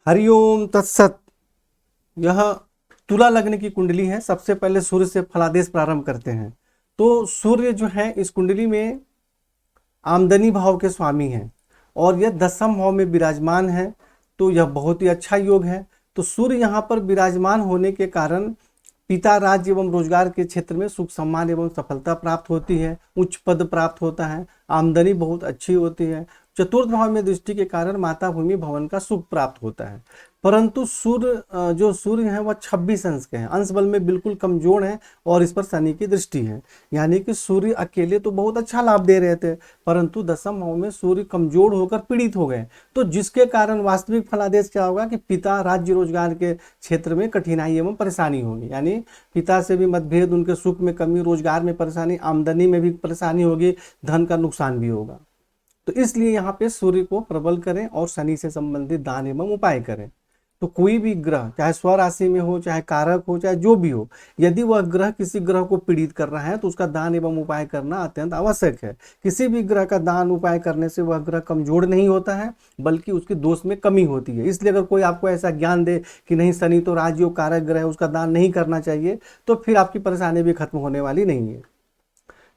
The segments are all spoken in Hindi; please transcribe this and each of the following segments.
हरिओम तत्सत। यह तुला लग्न की कुंडली है। सबसे पहले सूर्य से फलादेश प्रारंभ करते हैं। तो सूर्य जो है इस कुंडली में आमदनी भाव के स्वामी हैं और यह दसम भाव में विराजमान है। तो यह बहुत ही अच्छा योग है। तो सूर्य यहाँ पर विराजमान होने के कारण पिता राज्य एवं रोजगार के क्षेत्र में सुख सम्मान एवं सफलता प्राप्त होती है, उच्च पद प्राप्त होता है, आमदनी बहुत अच्छी होती है। चतुर्थ भाव में दृष्टि के कारण माता भूमि भवन का सुख प्राप्त होता है। परंतु सूर्य जो सूर्य है वह 26 अंश के हैं, अंश बल में बिल्कुल कमजोर है और इस पर शनि की दृष्टि है। यानी कि सूर्य अकेले तो बहुत अच्छा लाभ दे रहे थे, परंतु दसम भाव में सूर्य कमजोर होकर पीड़ित हो गए। तो जिसके कारण वास्तविक फलादेश क्या होगा कि पिता राज्य रोजगार के क्षेत्र में कठिनाई एवं परेशानी होगी। यानी पिता से भी मतभेद, उनके सुख में कमी, रोजगार में परेशानी, आमदनी में भी परेशानी होगी, धन का नुकसान भी होगा। तो इसलिए यहाँ पे सूर्य को प्रबल करें और शनि से संबंधित दान एवं उपाय करें। तो कोई भी ग्रह चाहे स्वराशि में हो, चाहे कारक हो, चाहे जो भी हो, यदि वह ग्रह किसी ग्रह को पीड़ित कर रहा है तो उसका दान एवं उपाय करना अत्यंत आवश्यक है। किसी भी ग्रह का दान उपाय करने से वह ग्रह कमजोर नहीं होता है, बल्कि उसके दोष में कमी होती है। इसलिए अगर कोई आपको ऐसा ज्ञान दे कि नहीं शनि तो राजयोग कारक ग्रह है, उसका दान नहीं करना चाहिए, तो फिर आपकी परेशानी भी खत्म होने वाली नहीं है।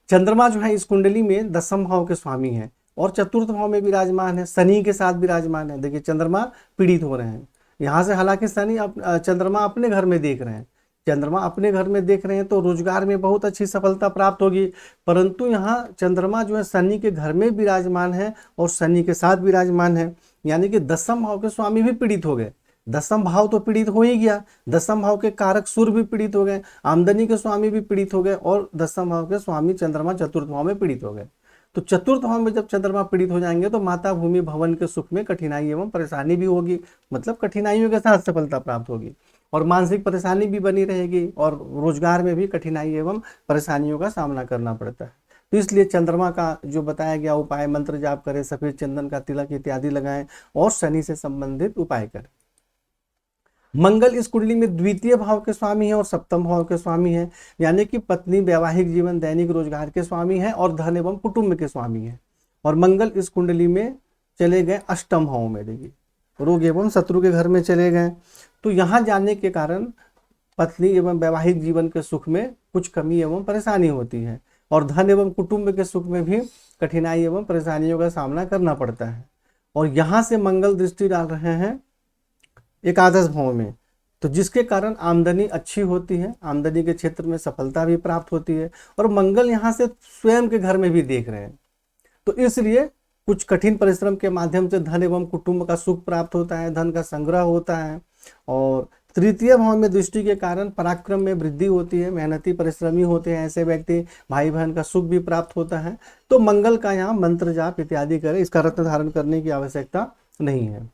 चंद्रमा जो है इस कुंडली में दसम भाव के स्वामी है और चतुर्थ भाव में विराजमान है, शनि के साथ विराजमान है। देखिए चंद्रमा पीड़ित हो रहे हैं यहाँ से, हालांकि शनि चंद्रमा अपने घर में देख रहे हैं, चंद्रमा अपने घर में देख रहे हैं तो रोजगार में बहुत अच्छी सफलता प्राप्त होगी। परंतु यहाँ चंद्रमा जो है शनि के घर में विराजमान है और शनि के साथ विराजमान है, यानी कि दसम भाव के स्वामी भी पीड़ित हो गए। दसम भाव तो पीड़ित हो ही गया, दसम भाव के कारक सूर्य भी पीड़ित हो गए, आमदनी के स्वामी भी पीड़ित हो गए और दसम भाव के स्वामी चंद्रमा चतुर्थ भाव में पीड़ित हो गए। तो चतुर्थ भाव में जब चंद्रमा पीड़ित हो जाएंगे तो माता भूमि भवन के सुख में कठिनाई एवं परेशानी भी होगी, मतलब कठिनाइयों के साथ सफलता प्राप्त होगी और मानसिक परेशानी भी बनी रहेगी और रोजगार में भी कठिनाई एवं परेशानियों का सामना करना पड़ता है। तो इसलिए चंद्रमा का जो बताया गया उपाय, मंत्र जाप करें, सफेद चंदन का तिलक इत्यादि लगाएं और शनि से संबंधित उपाय करें। मंगल इस कुंडली में द्वितीय भाव के स्वामी है और सप्तम भाव के स्वामी है, यानी कि पत्नी, वैवाहिक जीवन, दैनिक रोजगार के स्वामी है और धन एवं कुटुंब के स्वामी है। और मंगल इस कुंडली में चले गए अष्टम भाव में, देखिए रोग एवं शत्रु के घर में चले गए। तो यहाँ जाने के कारण पत्नी एवं वैवाहिक जीवन के सुख में कुछ कमी एवं परेशानी होती है और धन एवं कुटुंब के सुख में भी कठिनाई एवं परेशानियों का सामना करना पड़ता है। और यहाँ से मंगल दृष्टि डाल रहे हैं एकादश भाव में, तो जिसके कारण आमदनी अच्छी होती है, आमदनी के क्षेत्र में सफलता भी प्राप्त होती है और मंगल यहाँ से स्वयं के घर में भी देख रहे हैं। तो इसलिए कुछ कठिन परिश्रम के माध्यम से धन एवं कुटुंब का सुख प्राप्त होता है, धन का संग्रह होता है और तृतीय भाव में दृष्टि के कारण पराक्रम में वृद्धि होती है, मेहनती परिश्रमी होते हैं ऐसे व्यक्ति, भाई बहन का सुख भी प्राप्त होता है। तो मंगल का यहाँ मंत्र जाप इत्यादि करें, इसका रत्न धारण करने की आवश्यकता नहीं है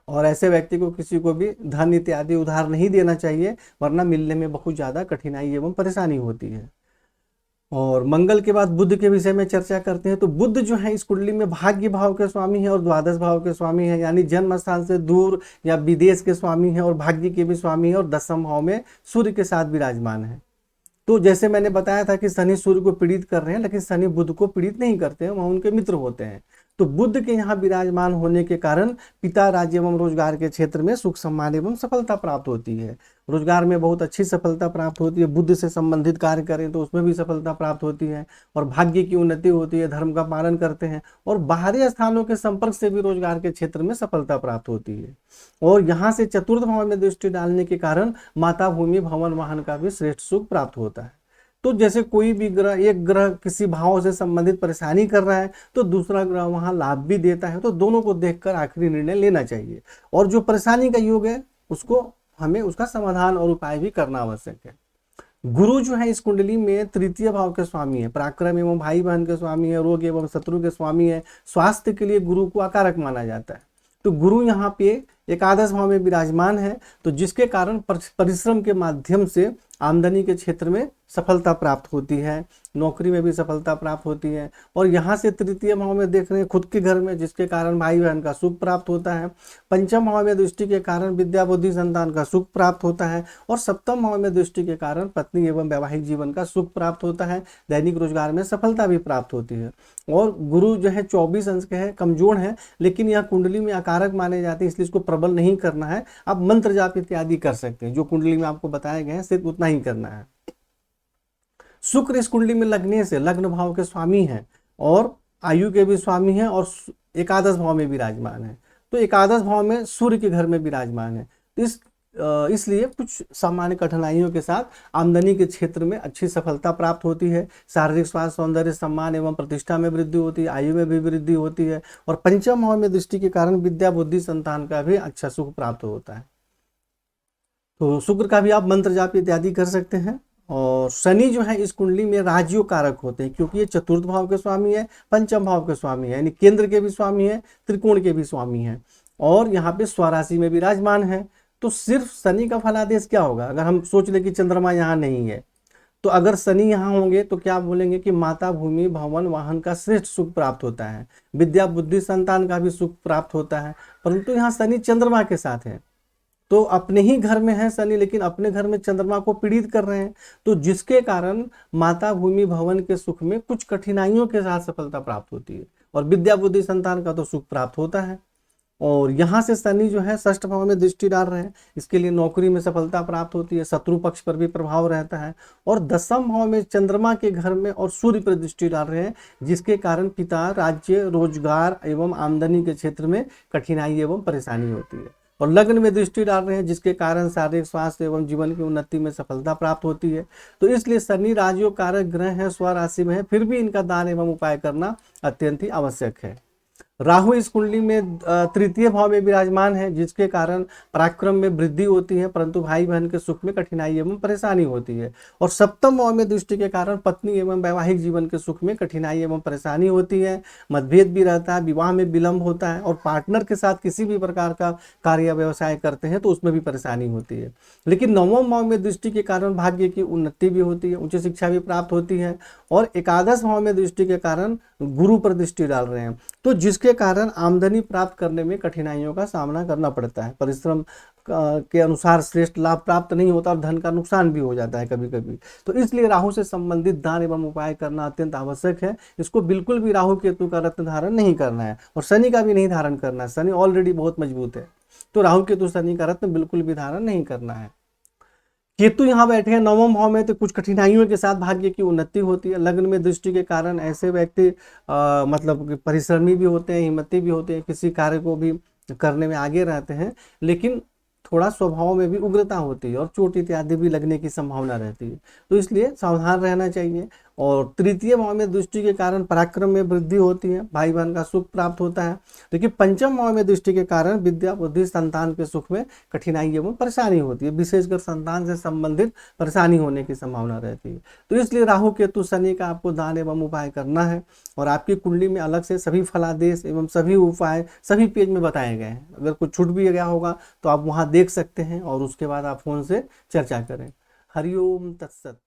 और ऐसे व्यक्ति को किसी को भी धन इत्यादि उधार नहीं देना चाहिए, वरना मिलने में बहुत ज़्यादा कठिनाई एवं परेशानी होती है। और मंगल के बाद बुध के विषय में चर्चा करते हैं। तो बुध जो है इस कुंडली में भाग्य भाव के स्वामी है और द्वादश भाव के स्वामी है, यानी जन्म स्थान से दूर या विदेश के स्वामी है और भाग्य के भी स्वामी है और दसम भाव में सूर्य के साथ विराजमान है। तो जैसे मैंने बताया था कि शनि सूर्य को पीड़ित कर रहे हैं, लेकिन शनि बुध को पीड़ित नहीं करते हैं, वह उनके मित्र होते हैं। तो बुध के यहाँ विराजमान होने के कारण पिता राज्य एवं रोजगार के क्षेत्र में सुख सम्मान एवं सफलता प्राप्त होती है, रोजगार में बहुत अच्छी सफलता प्राप्त होती है। बुध से संबंधित कार्य करें तो उसमें भी सफलता प्राप्त होती है और भाग्य की उन्नति होती है, धर्म का पालन करते हैं और बाहरी स्थानों के संपर्क से भी रोजगार के क्षेत्र में सफलता प्राप्त होती है। और यहाँ से चतुर्थ भाव में दृष्टि डालने के कारण माता भूमि भवन वाहन का भी श्रेष्ठ सुख प्राप्त होता है। तो जैसे कोई भी ग्रह, एक ग्रह किसी भाव से संबंधित परेशानी कर रहा है तो दूसरा ग्रह वहां लाभ भी देता है, तो दोनों को देखकर आखिरी निर्णय लेना चाहिए और जो परेशानी का योग है उसको हमें उसका समाधान और उपाय भी करना आवश्यक है। गुरु जो है इस कुंडली में तृतीय भाव के स्वामी है, पराक्रम एवं भाई बहन के स्वामी है, रोग एवं शत्रु के स्वामी है, स्वास्थ्य के लिए गुरु को अकारक माना जाता है। तो गुरु यहाँ पे एकादश भाव में विराजमान है, तो जिसके कारण परिश्रम के माध्यम से आमदनी के क्षेत्र में सफलता प्राप्त होती है, नौकरी में भी सफलता प्राप्त होती है। और यहाँ से तृतीय भाव में देख रहे हैं खुद के घर में, जिसके कारण भाई बहन का सुख प्राप्त होता है। पंचम भाव में दृष्टि के कारण विद्या बुद्धि संतान का सुख प्राप्त होता है। और सप्तम भाव में दृष्टि के कारण पत्नी एवं वैवाहिक जीवन का सुख प्राप्त होता है। दैनिक रोजगार में सफलता भी प्राप्त होती है। और गुरु जो है 24 अंश के है, कमजोर है, लेकिन यह कुंडली में अकारक माने जाते हैं, इसलिए इसको प्रबल नहीं करना है। आप मंत्र जाप इत्यादि कर सकते हैं, जो कुंडली में आपको बताए गए हैं सिर्फ उतना ही करना है। शुक्र इस कुंडली में लगने से लग्न भाव के स्वामी हैं और आयु के भी स्वामी हैं और एकादश भाव में विराजमान है। तो एकादश भाव में सूर्य के घर में विराजमान है। तो इसलिए कुछ सामान्य कठिनाइयों के साथ आमदनी के क्षेत्र में अच्छी सफलता प्राप्त होती है। शारीरिक स्वास्थ्य, सौंदर्य, सम्मान एवं प्रतिष्ठा में वृद्धि होती है, आयु में भी वृद्धि होती है। और पंचम भाव में दृष्टि के कारण विद्या बुद्धि संतान का भी अच्छा सुख प्राप्त होता है। तो शुक्र का भी आप मंत्र जाप इत्यादि कर सकते हैं। और शनि जो है इस कुंडली में राजयोग कारक होते हैं, क्योंकि ये चतुर्थ भाव के स्वामी है, पंचम भाव के स्वामी है, यानी केंद्र के भी स्वामी है, त्रिकोण के भी स्वामी है, और यहाँ पे स्वराशि में विराजमान है। तो सिर्फ शनि का फलादेश क्या होगा? अगर हम सोच ले कि चंद्रमा यहाँ नहीं है, तो अगर शनि यहाँ होंगे तो क्या बोलेंगे कि माता, भूमि, भवन, वाहन का श्रेष्ठ सुख प्राप्त होता है, विद्या बुद्धि संतान का भी सुख प्राप्त होता है। परंतु यहाँ शनि चंद्रमा के साथ है, तो अपने ही घर में है शनि, लेकिन अपने घर में चंद्रमा को पीड़ित कर रहे हैं, तो जिसके कारण माता, भूमि, भवन के सुख में कुछ कठिनाइयों के साथ सफलता प्राप्त होती है। और विद्या बुद्धि संतान का तो सुख प्राप्त होता है। और यहाँ से शनि जो है षष्ठ भाव में दृष्टि डाल रहे हैं, इसके लिए नौकरी में सफलता प्राप्त होती है, शत्रु पक्ष पर भी प्रभाव रहता है। और दसम भाव में चंद्रमा के घर में और सूर्य पर दृष्टि डाल रहे हैं, जिसके कारण पिता, राज्य, रोजगार एवं आमदनी के क्षेत्र में कठिनाई एवं परेशानी होती है। और लग्न में दृष्टि डाल रहे हैं, जिसके कारण शारीरिक स्वास्थ्य एवं जीवन की उन्नति में सफलता प्राप्त होती है। तो इसलिए शनि राजयोग कारक ग्रह है, स्वराशि में है, फिर भी इनका दान एवं उपाय करना अत्यंत ही आवश्यक है। राहु इस कुंडली में तृतीय भाव में विराजमान है, जिसके कारण पराक्रम में वृद्धि होती है, परंतु भाई बहन के सुख में कठिनाई एवं परेशानी होती है। और सप्तम भाव में दृष्टि के कारण पत्नी एवं वैवाहिक जीवन के सुख में कठिनाई एवं परेशानी होती है, मतभेद भी रहता है, विवाह में विलंब होता है, और पार्टनर के साथ किसी भी प्रकार का कार्य व्यवसाय करते हैं तो उसमें भी परेशानी होती है। लेकिन नवम भाव में दृष्टि के कारण भाग्य की उन्नति भी होती है, उच्च शिक्षा भी प्राप्त होती है। और एकादश भाव में दृष्टि के कारण गुरु पर दृष्टि डाल रहे हैं, तो जिसके कारण आमदनी प्राप्त करने में कठिनाइयों का सामना करना पड़ता है। परिश्रम के अनुसार श्रेष्ठ लाभ प्राप्त नहीं होता और धन का नुकसान भी हो जाता है कभी कभी। तो इसलिए राहु से संबंधित दान एवं उपाय करना अत्यंत आवश्यक है। इसको बिल्कुल भी राहु केतु का रत्न धारण नहीं करना है, और शनि का भी नहीं धारण करना है, शनि ऑलरेडी बहुत मजबूत है। तो राहु केतु शनि का रत्न बिल्कुल भी धारण नहीं करना है। केतु यहाँ बैठे हैं नवम भाव में, तो कुछ कठिनाइयों के साथ भाग्य की उन्नति होती है। लग्न में दृष्टि के कारण ऐसे व्यक्ति मतलब परिश्रमी भी होते हैं, हिम्मती भी होते हैं, किसी कार्य को भी करने में आगे रहते हैं, लेकिन थोड़ा स्वभाव में भी उग्रता होती है और चोट इत्यादि भी लगने की संभावना रहती है। तो इसलिए सावधान रहना चाहिए। और तृतीय भाव में दृष्टि के कारण पराक्रम में वृद्धि होती है, भाई बहन का सुख प्राप्त होता है। लेकिन पंचम भाव में दृष्टि के कारण विद्या बुद्धि संतान के सुख में कठिनाई एवं परेशानी होती है, विशेषकर संतान से संबंधित परेशानी होने की संभावना रहती है। तो इसलिए राहु केतु शनि का आपको दान एवं उपाय करना है। और आपकी कुंडली में अलग से सभी फलादेश एवं सभी उपाय सभी पेज में बताए गए हैं। अगर कुछ छूट भी गया होगा तो आप वहाँ देख सकते हैं और उसके बाद आप फोन से चर्चा करें। हरिओम तत्सत।